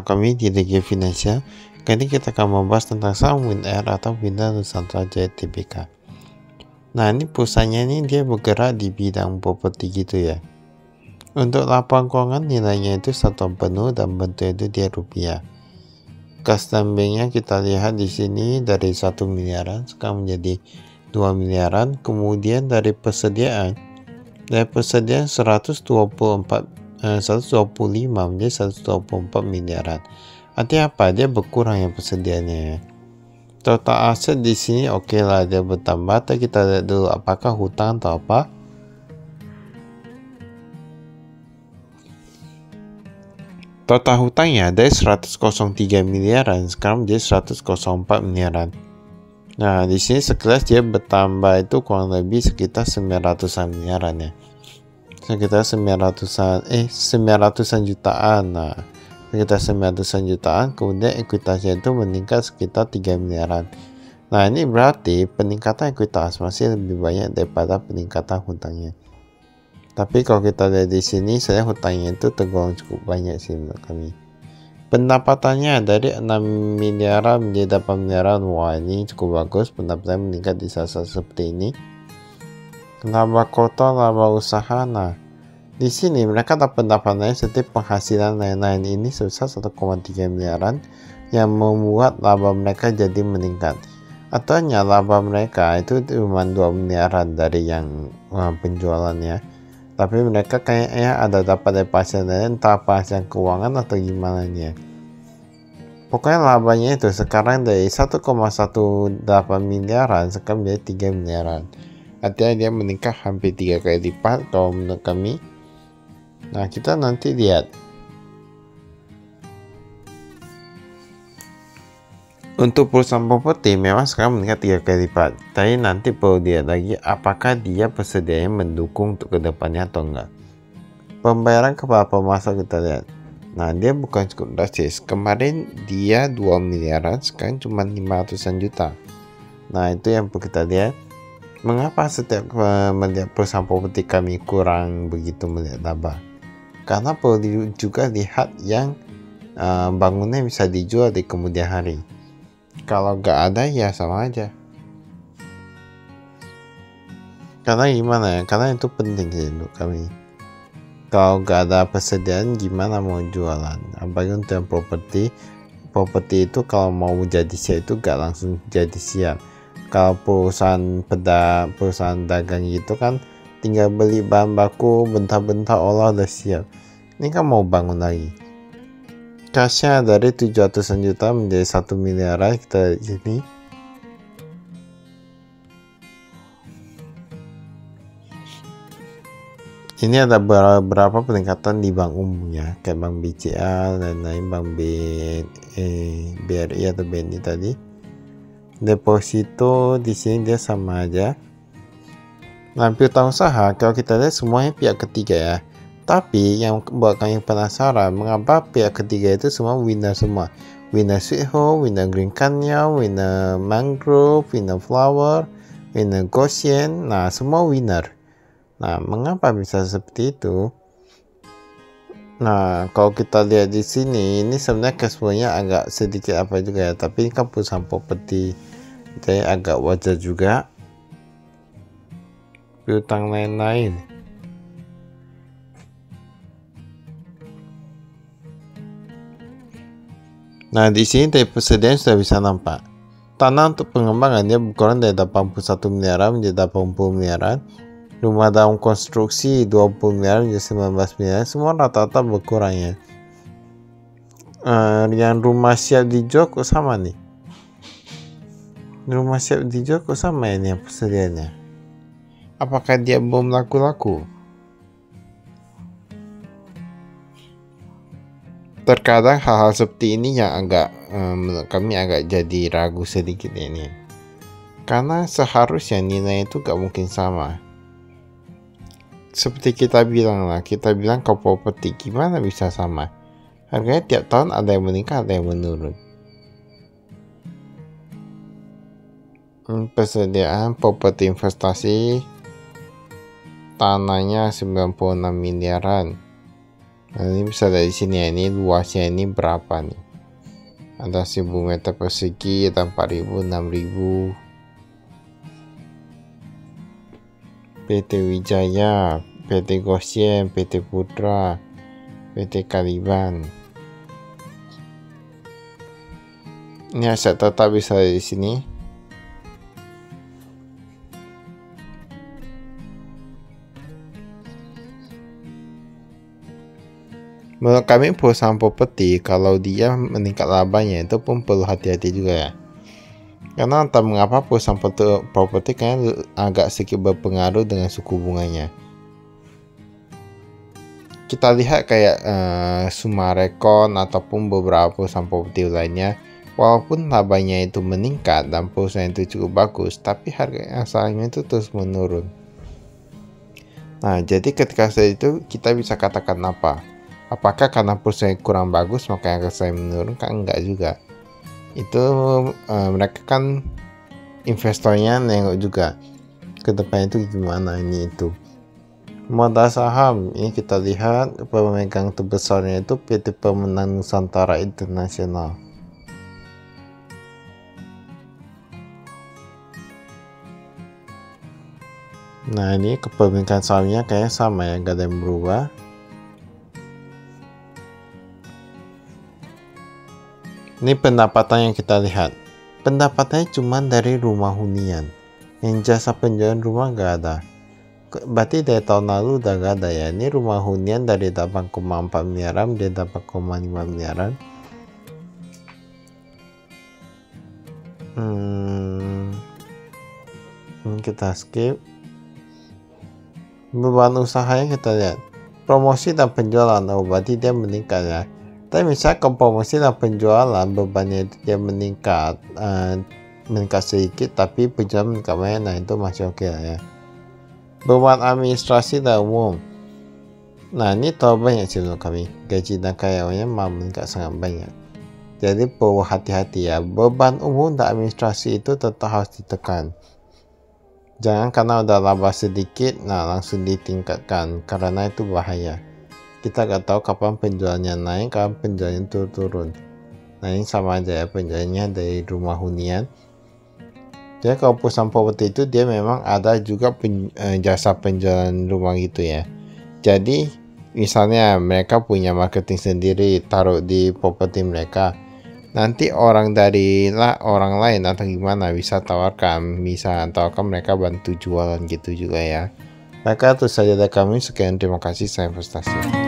Kami di DG Finansial. Kali ini kita akan membahas tentang saham WinAir atau Bintang Nusantara Jaya Tbk. Nah, ini perusahaannya ini dia bergerak di bidang properti gitu ya. Untuk laporan keuangan nilainya itu satuan penuh dan bentuk itu dia rupiah. Custom banknya kita lihat di sini dari 1 miliaran sekarang menjadi 2 miliaran. Kemudian dari persediaan 125 menjadi 124 miliaran. Artinya apa? Dia berkurang yang persediaannya ya. Total aset di sini oke lah dia bertambah. Tapi kita lihat dulu apakah hutang atau apa. Total hutangnya dari 103 miliaran sekarang menjadi 104 miliaran. Nah, di sini sekilas dia bertambah itu kurang lebih sekitar 900-an miliaran ya. Sekitar 900-an jutaan. Nah, sekitar 900-an jutaan, kemudian ekuitasnya itu meningkat sekitar 3 miliaran. Nah, ini berarti peningkatan ekuitas masih lebih banyak daripada peningkatan hutangnya. Tapi kalau kita lihat di sini, saya hutangnya itu tergolong cukup banyak sih menurut kami. Pendapatannya dari 6 miliaran menjadi 8 miliaran. Wah, ini cukup bagus. Pendapatan meningkat di saat-saat seperti ini. Laba kotor, laba usaha. Nah, di sini mereka dapat pendapatannya setiap penghasilan lain-lain ini sebesar 1,3 miliaran yang membuat laba mereka jadi meningkat. Artinya laba mereka itu cuma 2 miliaran dari yang penjualannya. Tapi mereka kayaknya ada dapat dari pasien lain, entah pasien keuangan atau gimana nih. Pokoknya labanya itu sekarang dari 1,18 miliaran sekarang menjadi 3 miliaran. Artinya dia meningkat hampir 3 kali lipat kalau menurut kami. Nah, kita nanti lihat. Untuk perusahaan properti memang sekarang meningkat 3 kali lipat. Tapi nanti perlu lihat lagi apakah dia persediaannya mendukung untuk kedepannya atau enggak. Pembayaran kepada pemasok kita lihat. Nah, dia bukan cukup drastis. Kemarin dia 2 miliaran, sekarang cuma 500-an juta. Nah, itu yang perlu kita lihat. Mengapa setiap melihat perusahaan properti kami kurang begitu melihat laba? Karena perlu juga lihat yang bangunan bisa dijual di kemudian hari. Kalau nggak ada ya sama aja. Karena gimana ya? Karena itu penting sih untuk kami. Kalau nggak ada persediaan gimana mau jualan? Apalagi untuk yang properti itu kalau mau jadi siap itu nggak langsung jadi siap. Kalau perusahaan dagang gitu kan tinggal beli bahan baku, bentar-bentar olah udah siap. Ini kan mau bangun lagi. Cashnya dari 700-an juta menjadi 1 miliaran kita di sini. Ini ada beberapa peningkatan di bank umumnya, kayak bank BCA dan lain, bank BRI atau BNI tadi. Deposito di sini dia sama aja. Nah, piutang usaha kalau kita lihat semuanya pihak ketiga ya. Tapi yang buat kami penasaran mengapa pihak ketiga itu semua winner semua. Winner Sweet Home, winner Green Canyon, winner Mangrove, winner Flower, winner Goshen. Nah, semua winner. Nah, mengapa bisa seperti itu? Nah, kalau kita lihat di sini, ini sebenarnya cash flow-nya agak sedikit apa juga ya. Tapi ini kan perusahaan properti, jadi agak wajar juga. Piutang lain-lain. Nah, di sini dari persediaan sudah bisa nampak. Tanah untuk pengembangan dia berkurang dari 81 miliaran menjadi 80 miliaran. Rumah dalam konstruksi 20 miliaran menjadi 19 miliaran. Semua rata-rata berkurang ya. Yang rumah siap dijual kok sama nih. Rumah siap dijual kok sama ini yang persediaannya. Apakah dia belum laku-laku? Terkadang hal-hal seperti ini yang agak menurut kami agak jadi ragu sedikit ini. Karena seharusnya nilai itu gak mungkin sama. Seperti kita bilang ke properti gimana bisa sama? Harganya tiap tahun ada yang meningkat, ada yang menurun. Persediaan properti investasi tanahnya 96 miliaran. Nah, ini bisa dari sini ya, ini luasnya ini berapa nih? Ada 1000 meter persegi, ada 4000, 6000. PT Wijaya, PT Gosyen, PT Putra, PT Kaliban. Ini aset tetap bisa di sini. Menurut kami perusahaan properti kalau dia meningkat labanya itu pun perlu hati-hati juga ya. Karena entah mengapa perusahaan properti kayaknya agak sedikit berpengaruh dengan suku bunganya. Kita lihat kayak Sumarekon ataupun beberapa perusahaan properti lainnya, walaupun labanya itu meningkat dan perusahaan itu cukup bagus, tapi harga asalnya itu terus menurun. Nah, jadi ketika saat itu kita bisa katakan apa? Apakah karena perusahaan kurang bagus maka harga saya menurun? Kan enggak juga. Itu mereka kan investornya nengok juga ke depan itu gimana ini itu. Modal saham ini kita lihat pemegang terbesarnya itu PT Pemenang Nusantara Internasional. Nah, ini kepemilikan sahamnya kayaknya sama ya, gak ada yang berubah. Ini pendapatan yang kita lihat. Pendapatannya cuma dari rumah hunian. Yang jasa penjualan rumah gak ada. Berarti dari tahun lalu udah gak ada ya. Ini rumah hunian dari 8,4 miliaran dari 8,5 miliaran. Kita skip. Beban usahanya kita lihat. Promosi dan penjualan. Oh, berarti dia meningkat ya. Tapi misalnya kalau promosi dan penjualan bebannya itu dia meningkat sedikit, tapi penjualan meningkat banyak, nah itu masih oke lah ya. Beban administrasi dan umum. Nah, ini terlalu banyak sih menurut kami. Gaji dan karyawannya malah meningkat sangat banyak. Jadi perlu hati-hati ya. Beban umum dan administrasi itu tetap harus ditekan. Jangan karena udah laba sedikit, nah langsung ditingkatkan, karena itu bahaya. Kita gak tahu kapan penjualannya naik, kapan penjualannya turun. Nah, ini sama aja ya, penjualannya dari rumah hunian. Jadi kalau perusahaan properti itu dia memang ada juga jasa penjualan rumah gitu ya. Jadi misalnya mereka punya marketing sendiri, taruh di properti mereka. Nanti orang lain atau gimana bisa tawarkan mereka bantu jualan gitu juga ya. Maka itu saja dari kami, sekian, terima kasih, saya investasi.